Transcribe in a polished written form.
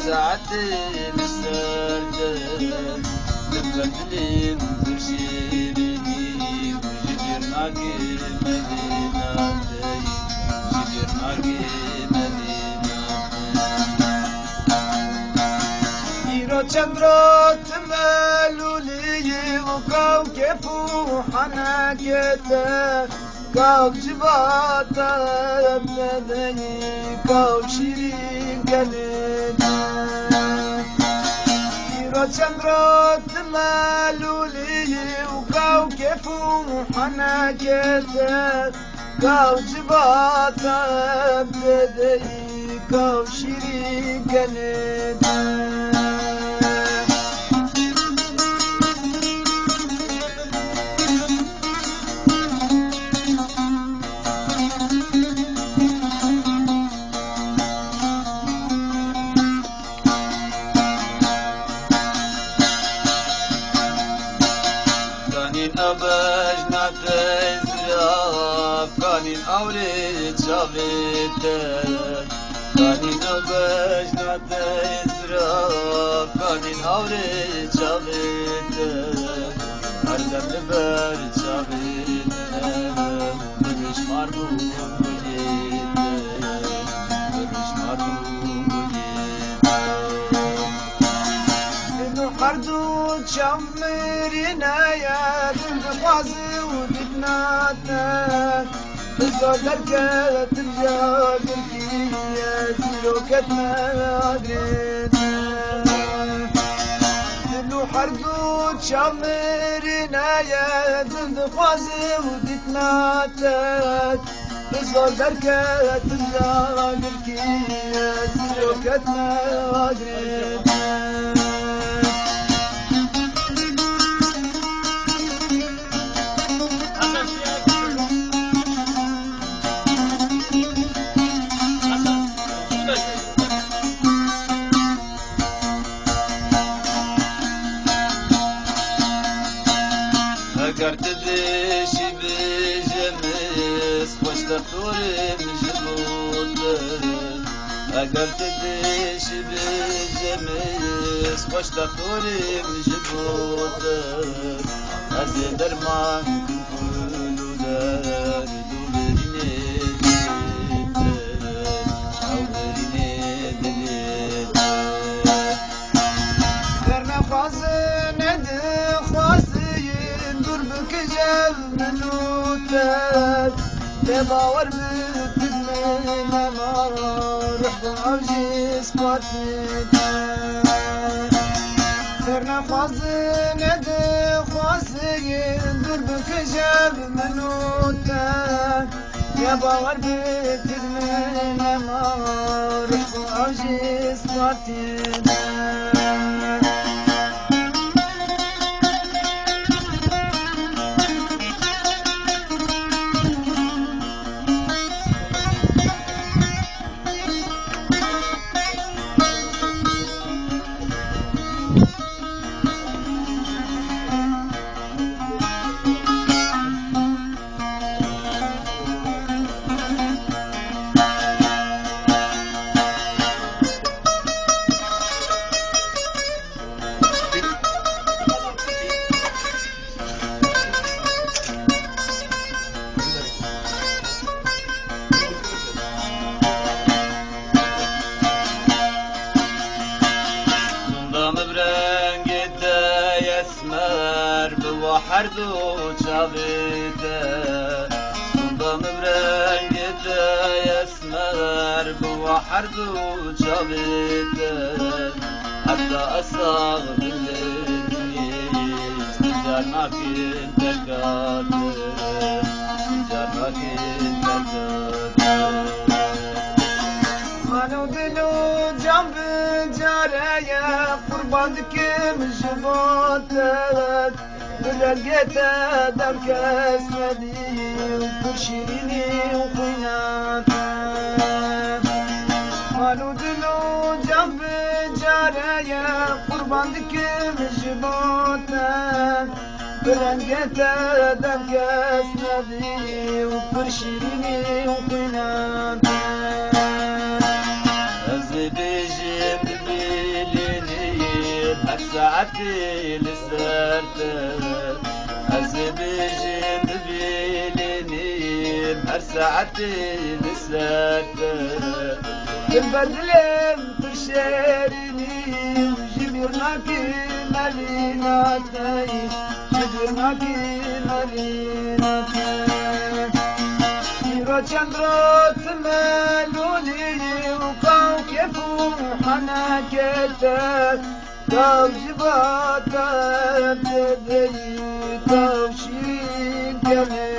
ساعتي بالسردة لبردني وشيريني وجبرناك مدينتي جبرناك مدينتي يرو چندرو تملولي وكوكب وحناكته كوك جباتا بدني كوك شيرين قلبي يرو چندرو تملولي وكوكب وحناكته كوك جباتا بدني كوك شيرين قلبي أبجنا تزرع كانين أولي شابته كانين أبجنا تزرع كانين أولي شابته أردم لبر شابته ببش مربوط بجيته ببش مربوط بجيته إنه حردو شمرنا يا خوازي ودبناتك بزودرك ترجع بالكية زلوكتنا قريتنا دلو حردود شامرنا يا زند خوازي ودبناتك بزودرك ترجع بالكية زلوكتنا قريتنا اگر تدشی بجمس خوش دختورم جبوده اگر تدشی بجمس خوش دختورم جبوده از درمان کنفولو در دو برینه دلیده او برینه دلیده در نفازه نده خواسته كجل منوتك تباور بتدمي ما رحت عوجي سباتك سرنا فازي ندي خواسي دربك جل منوتك تباور بتدمي ما رحت عوجي سباتك حردو شابته صندوق برنگته يسمر بوا حردو شابته حتى أصاغ بالليل استجارنا كنت قاتل استجارنا كنت قاتل مانو دلو جنب جارية قربانك مجبوتك لقيتها دمك اسمدي وكشيني وخيناتا مالو دلو جنب جارية قربانك مجبوتا برنجت دم كاس نبي وبرشيني وقنات أزبيجي ببيليني بحسعتي لسرت أزبيجي ببيليني بحسعتي لسرت البدلم تشيرني وجبرناك مليناتي جبرناك مليناتي يرو چندرات ملولي وكوكب حناكتك كو جباتك تدري كو شين كمي